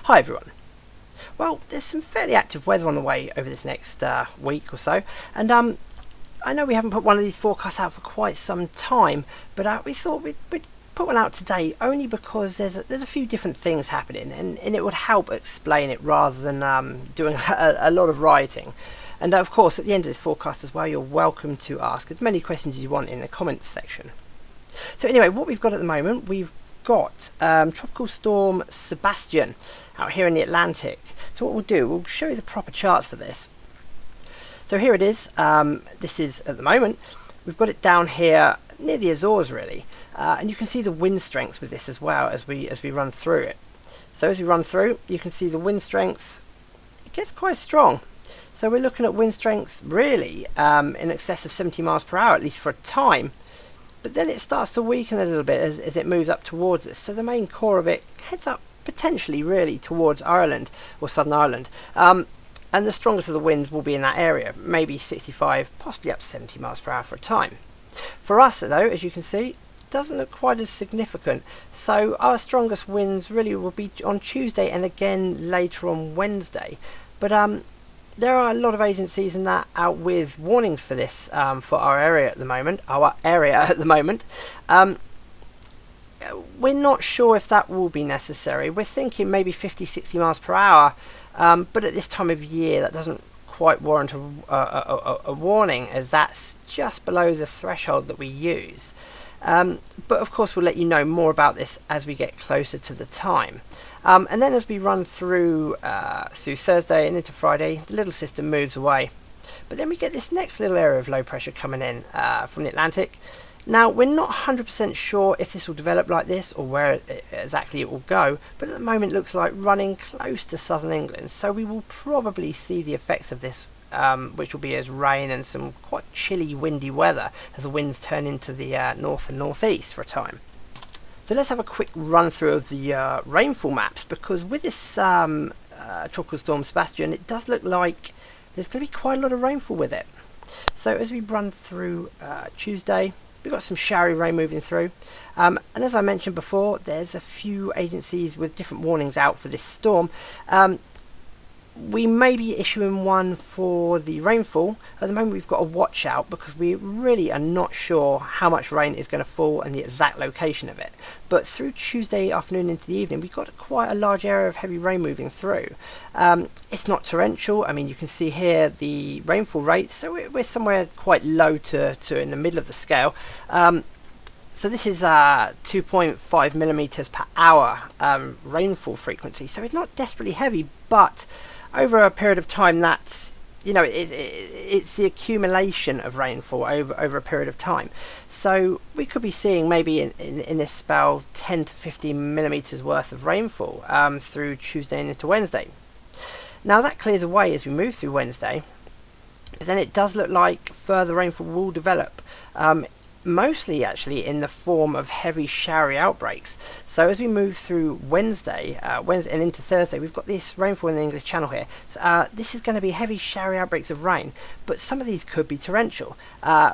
Hi everyone. Well, there's some fairly active weather on the way over this next week or so, and I know we haven't put one of these forecasts out for quite some time, but we thought we'd put one out today only because there's a few different things happening, and it would help explain it rather than doing a lot of writing. And of course, at the end of this forecast as well, you're welcome to ask as many questions as you want in the comments section. So anyway, what we've got at the moment, we've got Tropical Storm Sebastian out here in the Atlantic. So what we'll do, we'll show you the proper charts for this. So here it is. This is at the moment, we've got it down here near the Azores really, and you can see the wind strength with this as well as we run through it. So as we run through, you can see the wind strength, it gets quite strong. So we're looking at wind strength really in excess of 70 miles per hour, at least for a time. But then it starts to weaken a little bit as it moves up towards us. So the main core of it heads up potentially really towards Ireland or Southern Ireland. And the strongest of the winds will be in that area, maybe 65, possibly up to 70 miles per hour for a time. For us though, as you can see, doesn't look quite as significant. So our strongest winds really will be on Tuesday and again later on Wednesday. But there are a lot of agencies and that out with warnings for this for our area at the moment. We're not sure if that will be necessary. We're thinking maybe 50-60 miles per hour, but at this time of year that doesn't quite warrant a warning, as that's just below the threshold that we use. But of course we'll let you know more about this as we get closer to the time. And then as we run through Thursday and into Friday, the little system moves away. But then we get this next little area of low pressure coming in from the Atlantic. Now we're not 100% sure if this will develop like this or where exactly it will go, but at the moment it looks like running close to southern England, so we will probably see the effects of this, which will be as rain and some quite chilly windy weather as the winds turn into the north and northeast for a time. So let's have a quick run through of the rainfall maps, because with this Tropical Storm Sebastian, it does look like there's going to be quite a lot of rainfall with it. So as we run through Tuesday, we've got some showery rain moving through, and as I mentioned before, there's a few agencies with different warnings out for this storm. We may be issuing one for the rainfall. At the moment we've got a watch out because we really are not sure how much rain is going to fall and the exact location of it. But through Tuesday afternoon into the evening, we've got quite a large area of heavy rain moving through. It's not torrential. I mean, you can see here the rainfall rate, so we're somewhere quite low to in the middle of the scale. So this is 2.5 millimeters per hour rainfall frequency. So it's not desperately heavy, but over a period of time, that's, you know, it's the accumulation of rainfall over a period of time. So we could be seeing maybe in this spell 10 to 15 millimeters worth of rainfall through Tuesday and into Wednesday. Now that clears away as we move through Wednesday, but then it does look like further rainfall will develop. Mostly actually in the form of heavy showery outbreaks. So as we move through Wednesday and into Thursday, we've got this rainfall in the English Channel here. So, this is going to be heavy showery outbreaks of rain, but some of these could be torrential.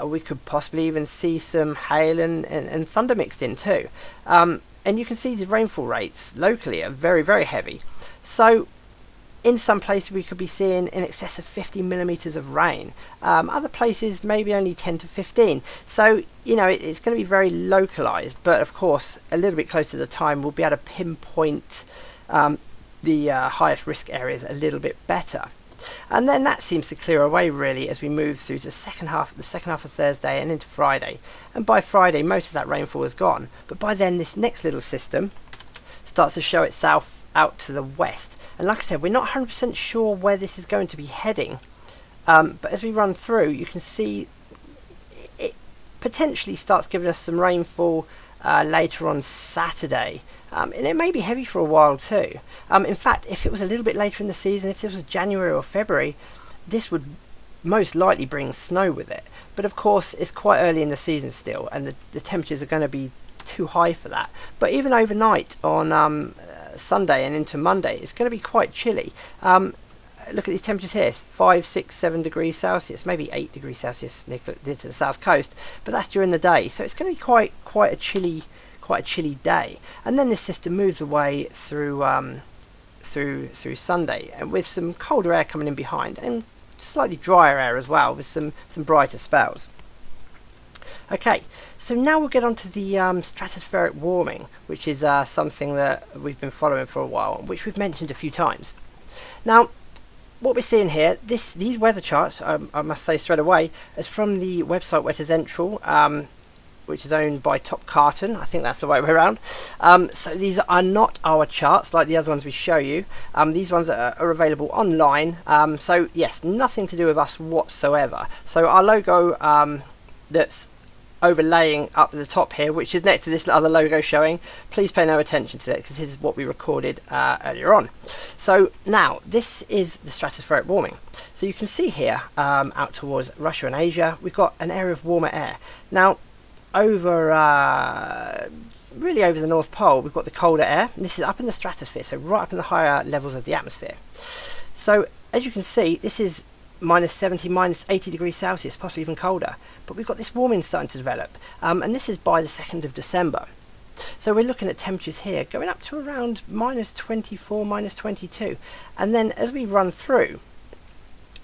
We could possibly even see some hail and thunder mixed in too. And you can see the rainfall rates locally are very, very heavy. So in some places we could be seeing in excess of 50 millimeters of rain. Other places maybe only 10 to 15. So, you know, it's going to be very localized, but of course a little bit closer to the time we'll be able to pinpoint the highest risk areas a little bit better. And then that seems to clear away really as we move through to the second half of Thursday and into Friday. And by Friday most of that rainfall is gone, but by then this next little system starts to show itself out to the west. And like I said, we're not 100% sure where this is going to be heading, but as we run through you can see it potentially starts giving us some rainfall later on Saturday, and it may be heavy for a while too. In fact, if it was a little bit later in the season, if this was January or February, this would most likely bring snow with it. But of course it's quite early in the season still, and the temperatures are going to be too high for that. But even overnight on Sunday and into Monday, it's going to be quite chilly. Look at these temperatures here. It's 5, 6, 7 degrees Celsius, maybe 8 degrees Celsius near to the south coast, but that's during the day, so it's going to be quite a chilly day. And then this system moves away through through Sunday, and with some colder air coming in behind and slightly drier air as well, with some brighter spells. Okay, so now we'll get on to the stratospheric warming, which is something that we've been following for a while, which we've mentioned a few times. Now, what we're seeing here, these weather charts, I must say straight away, is from the website Wetter Central, which is owned by Top Carton. I think that's the right way around. So these are not our charts like the other ones we show you. These ones are available online. So yes, nothing to do with us whatsoever. So our logo that's overlaying up the top here, which is next to this other logo showing, please pay no attention to that, because this is what we recorded earlier on. So now this is the stratospheric warming. So you can see here out towards Russia and Asia, we've got an area of warmer air. Now over really over the North Pole, we've got the colder air, and this is up in the stratosphere, so right up in the higher levels of the atmosphere. So as you can see, this is -70, -80 degrees Celsius, possibly even colder. But we've got this warming starting to develop, and this is by the 2nd of December. So we're looking at temperatures here going up to around -24, -22. And then as we run through,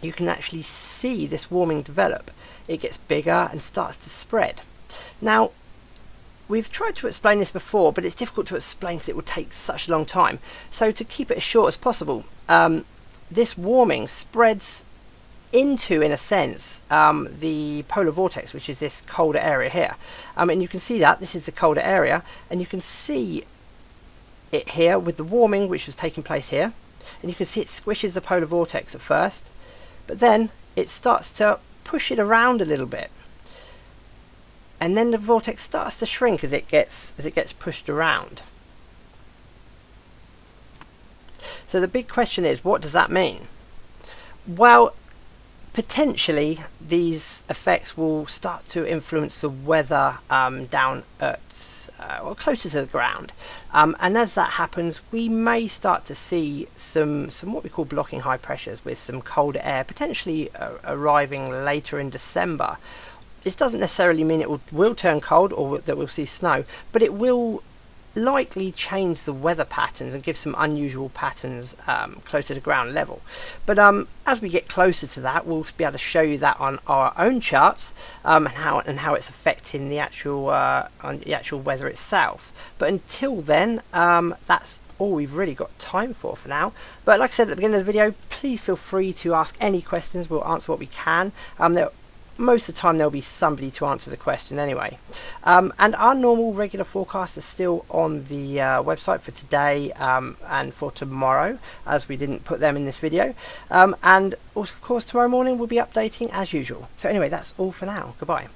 you can actually see this warming develop. It gets bigger and starts to spread. Now, we've tried to explain this before, but it's difficult to explain because it would take such a long time. So to keep it as short as possible, this warming spreads into, in a sense, the polar vortex, which is this colder area here. And you can see that this is the colder area, and you can see it here with the warming which was taking place here, and you can see it squishes the polar vortex at first, but then it starts to push it around a little bit, and then the vortex starts to shrink as it gets pushed around. So the big question is, what does that mean? Well, potentially these effects will start to influence the weather down at or closer to the ground, and as that happens, we may start to see some what we call blocking high pressures, with some colder air potentially arriving later in December. This doesn't necessarily mean it will turn cold or that we'll see snow, but it will likely change the weather patterns and give some unusual patterns closer to ground level. But as we get closer to that, we'll be able to show you that on our own charts, and how it's affecting the actual weather itself. But until then, that's all we've really got time for now. But like I said at the beginning of the video, please feel free to ask any questions. We'll answer what we can. Most of the time there'll be somebody to answer the question anyway. And our normal regular forecasts are still on the website for today and for tomorrow, as we didn't put them in this video. And of course tomorrow morning we'll be updating as usual. So anyway, that's all for now. Goodbye.